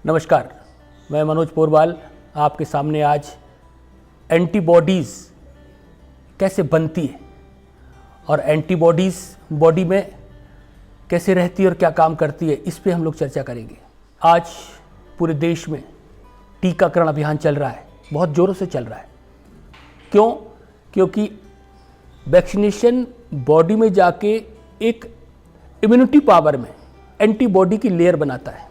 नमस्कार, मैं मनोज पोरवाल आपके सामने आज एंटीबॉडीज़ कैसे बनती है और एंटीबॉडीज़ बॉडी में कैसे रहती है और क्या काम करती है, इस पे हम लोग चर्चा करेंगे। आज पूरे देश में टीकाकरण अभियान चल रहा है, बहुत ज़ोरों से चल रहा है। क्यों? क्योंकि वैक्सीनेशन बॉडी में जाके एक इम्यूनिटी पावर में एंटीबॉडी की लेयर बनाता है।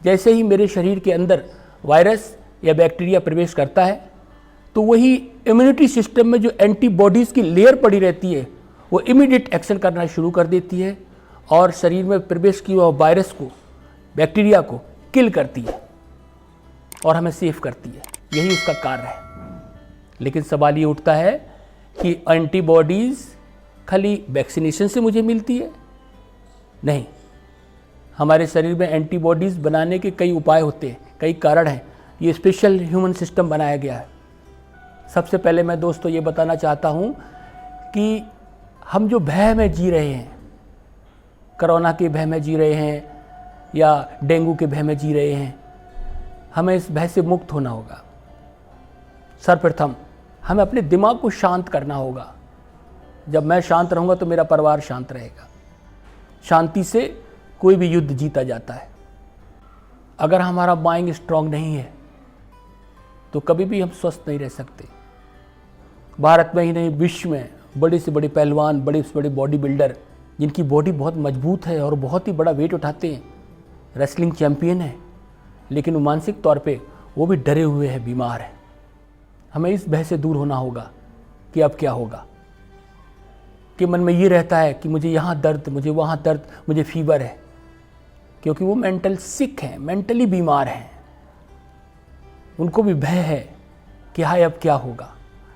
जैसे ही मेरे शरीर के अंदर वायरस या बैक्टीरिया प्रवेश करता है तो वही इम्यूनिटी सिस्टम में जो एंटीबॉडीज़ की लेयर पड़ी रहती है वो इमीडिएट एक्शन करना शुरू कर देती है और शरीर में प्रवेश किया हुआ वायरस को, बैक्टीरिया को किल करती है और हमें सेफ करती है। यही उसका कार्य है। लेकिन सवाल ये उठता है कि एंटीबॉडीज़ खाली वैक्सीनेशन से मुझे मिलती है? नहीं, हमारे शरीर में एंटीबॉडीज़ बनाने के कई उपाय होते हैं, कई कारण हैं। ये स्पेशल ह्यूमन सिस्टम बनाया गया है। सबसे पहले मैं दोस्तों ये बताना चाहता हूँ कि हम जो भय में जी रहे हैं, कोरोना के भय में जी रहे हैं या डेंगू के भय में जी रहे हैं, हमें इस भय से मुक्त होना होगा। सर्वप्रथम हमें अपने दिमाग को शांत करना होगा। जब मैं शांत रहूँगा तो मेरा परिवार शांत रहेगा। शांति से कोई भी युद्ध जीता जाता है। अगर हमारा माइंड स्ट्रांग नहीं है तो कभी भी हम स्वस्थ नहीं रह सकते। भारत में ही नहीं, विश्व में बड़े से बड़े पहलवान, बड़े से बड़े बॉडी बिल्डर जिनकी बॉडी बहुत मजबूत है और बहुत ही बड़ा वेट उठाते हैं, रेसलिंग चैंपियन है, लेकिन वो मानसिक तौर पे वो भी डरे हुए हैं, बीमार हैं। हमें इस भय से दूर होना होगा कि अब क्या होगा, कि मन में ये रहता है कि मुझे यहाँ दर्द, मुझे वहाँ दर्द, मुझे फीवर है, क्योंकि वो मेंटल सिक हैं, मेंटली बीमार हैं। उनको भी भय है कि हाय अब क्या होगा।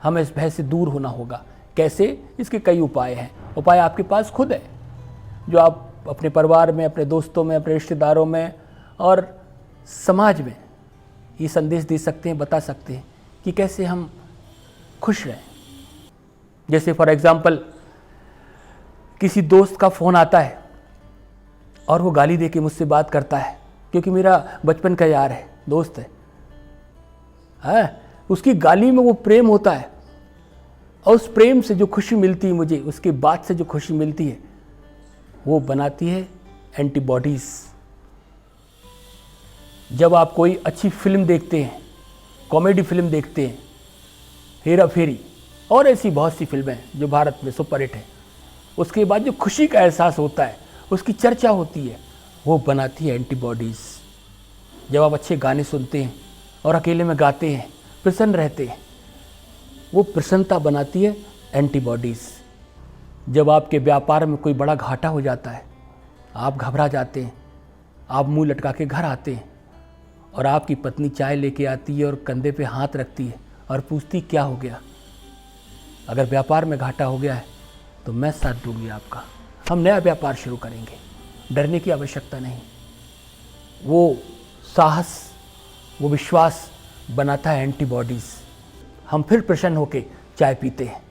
हमें इस भय से दूर होना होगा। कैसे? इसके कई उपाय हैं। उपाय आपके पास खुद है, जो आप अपने परिवार में, अपने दोस्तों में, अपने रिश्तेदारों में और समाज में ये संदेश दे सकते हैं, बता सकते हैं कि कैसे हम खुश रहें। जैसे फॉर एग्जाम्पल किसी दोस्त का फ़ोन आता है और वो गाली दे के मुझसे बात करता है, क्योंकि मेरा बचपन का यार है, दोस्त है। उसकी गाली में वो प्रेम होता है और उस प्रेम से जो खुशी मिलती है मुझे, उसकी बात से जो खुशी मिलती है, वो बनाती है एंटीबॉडीज़। जब आप कोई अच्छी फिल्म देखते हैं, कॉमेडी फिल्म देखते हैं, हेरा फेरी और ऐसी बहुत सी फिल्में जो भारत में सुपरहिट है, उसके बाद जो खुशी का एहसास होता है, उसकी चर्चा होती है, वो बनाती है एंटीबॉडीज़। जब आप अच्छे गाने सुनते हैं और अकेले में गाते हैं, प्रसन्न रहते हैं, वो प्रसन्नता बनाती है एंटीबॉडीज़। जब आपके व्यापार में कोई बड़ा घाटा हो जाता है, आप घबरा जाते हैं, आप मुंह लटका के घर आते हैं और आपकी पत्नी चाय लेके आती है और कंधे पे हाथ रखती है और पूछती क्या हो गया। अगर व्यापार में घाटा हो गया है तो मैं साथ दूंगी आपका, हम नया व्यापार शुरू करेंगे, डरने की आवश्यकता नहीं। वो साहस, वो विश्वास बनाता है एंटीबॉडीज़। हम फिर प्रसन्न होकर चाय पीते हैं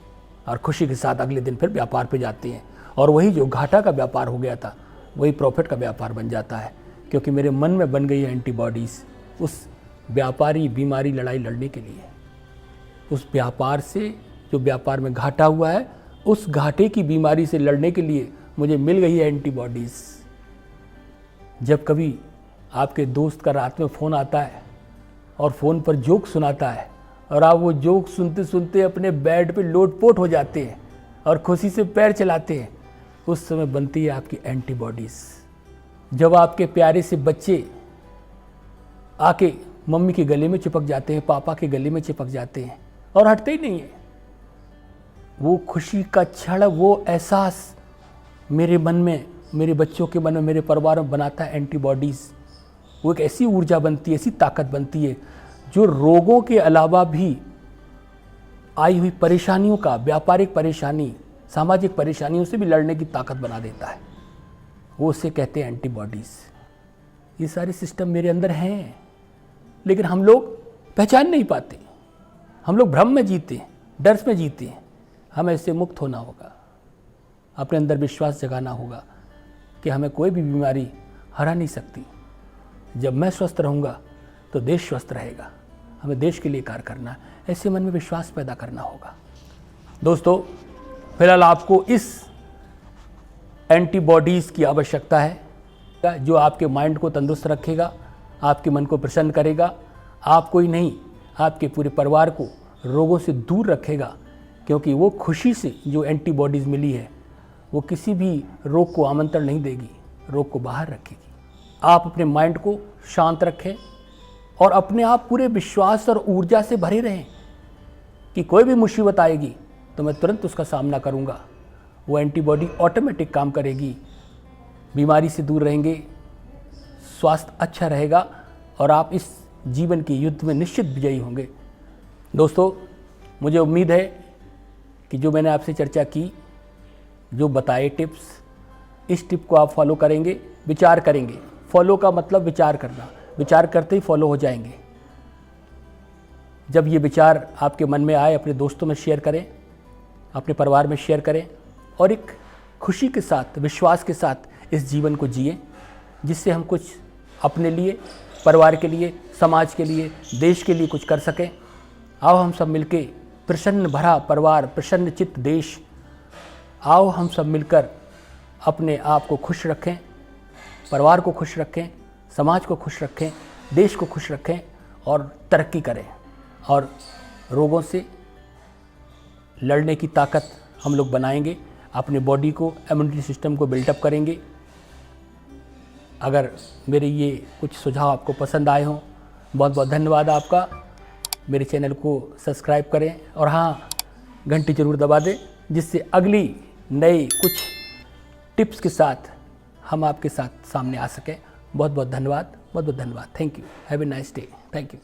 और खुशी के साथ अगले दिन फिर व्यापार पे जाते हैं और वही जो घाटा का व्यापार हो गया था वही प्रॉफिट का व्यापार बन जाता है, क्योंकि मेरे मन में बन गई है एंटीबॉडीज़ उस व्यापारी बीमारी लड़ाई लड़ने के लिए। उस व्यापार से, जो व्यापार में घाटा हुआ है, उस घाटे की बीमारी से लड़ने के लिए मुझे मिल गई है एंटीबॉडीज़। जब कभी आपके दोस्त का रात में फ़ोन आता है और फ़ोन पर जोक सुनाता है और आप वो जोक सुनते सुनते अपने बेड पे लोटपोट हो जाते हैं और खुशी से पैर चलाते हैं, उस समय बनती है आपकी एंटीबॉडीज़। जब आपके प्यारे से बच्चे आके मम्मी के गले में चिपक जाते हैं, पापा के गले में चिपक जाते हैं और हटते ही नहीं है, वो खुशी का क्षण, वो एहसास मेरे मन में, मेरे बच्चों के मन में, मेरे परिवार में बनाता है एंटीबॉडीज़। वो एक ऐसी ऊर्जा बनती है, ऐसी ताकत बनती है जो रोगों के अलावा भी आई हुई परेशानियों का, व्यापारिक परेशानी, सामाजिक परेशानियों से भी लड़ने की ताकत बना देता है। वो उसे कहते हैं एंटीबॉडीज़। ये सारे सिस्टम मेरे अंदर हैं, लेकिन हम लोग पहचान नहीं पाते। हम लोग भ्रम में जीते हैं, डर में जीते हैं। हमें इससे मुक्त होना होगा। अपने अंदर विश्वास जगाना होगा कि हमें कोई भी बीमारी हरा नहीं सकती। जब मैं स्वस्थ रहूँगा तो देश स्वस्थ रहेगा, हमें देश के लिए कार्य करना है, ऐसे मन में विश्वास पैदा करना होगा। दोस्तों, फिलहाल आपको इस एंटीबॉडीज़ की आवश्यकता है जो आपके माइंड को तंदुरुस्त रखेगा, आपके मन को प्रसन्न करेगा, आपको ही नहीं आपके पूरे परिवार को रोगों से दूर रखेगा, क्योंकि वो खुशी से जो एंटीबॉडीज़ मिली है वो किसी भी रोग को आमंत्रण नहीं देगी, रोग को बाहर रखेगी। आप अपने माइंड को शांत रखें और अपने आप पूरे विश्वास और ऊर्जा से भरे रहें कि कोई भी मुसीबत आएगी तो मैं तुरंत उसका सामना करूंगा। वो एंटीबॉडी ऑटोमेटिक काम करेगी, बीमारी से दूर रहेंगे, स्वास्थ्य अच्छा रहेगा और आप इस जीवन के युद्ध में निश्चित विजयी होंगे। दोस्तों, मुझे उम्मीद है कि जो मैंने आपसे चर्चा की, जो बताए टिप्स, इस टिप को आप फॉलो करेंगे, विचार करेंगे। फॉलो का मतलब विचार करना, विचार करते ही फॉलो हो जाएंगे। जब ये विचार आपके मन में आए, अपने दोस्तों में शेयर करें, अपने परिवार में शेयर करें और एक खुशी के साथ, विश्वास के साथ इस जीवन को जिए, जिससे हम कुछ अपने लिए, परिवार के लिए, समाज के लिए, देश के लिए कुछ कर सकें। आओ हम सब मिलके प्रसन्न भरा परिवार, प्रसन्न चित्त देश, आओ हम सब मिलकर अपने आप को खुश रखें, परिवार को खुश रखें, समाज को खुश रखें, देश को खुश रखें और तरक्की करें और रोगों से लड़ने की ताकत हम लोग बनाएंगे, अपने बॉडी को, इम्यूनिटी सिस्टम को बिल्टअप करेंगे। अगर मेरे ये कुछ सुझाव आपको पसंद आए हों, बहुत बहुत धन्यवाद आपका। मेरे चैनल को सब्सक्राइब करें और हाँ, घंटी जरूर दबा दें, जिससे अगली नए कुछ टिप्स के साथ हम आपके साथ सामने आ सकें। बहुत बहुत धन्यवाद, बहुत बहुत धन्यवाद। Thank you. Have a nice day. Thank you.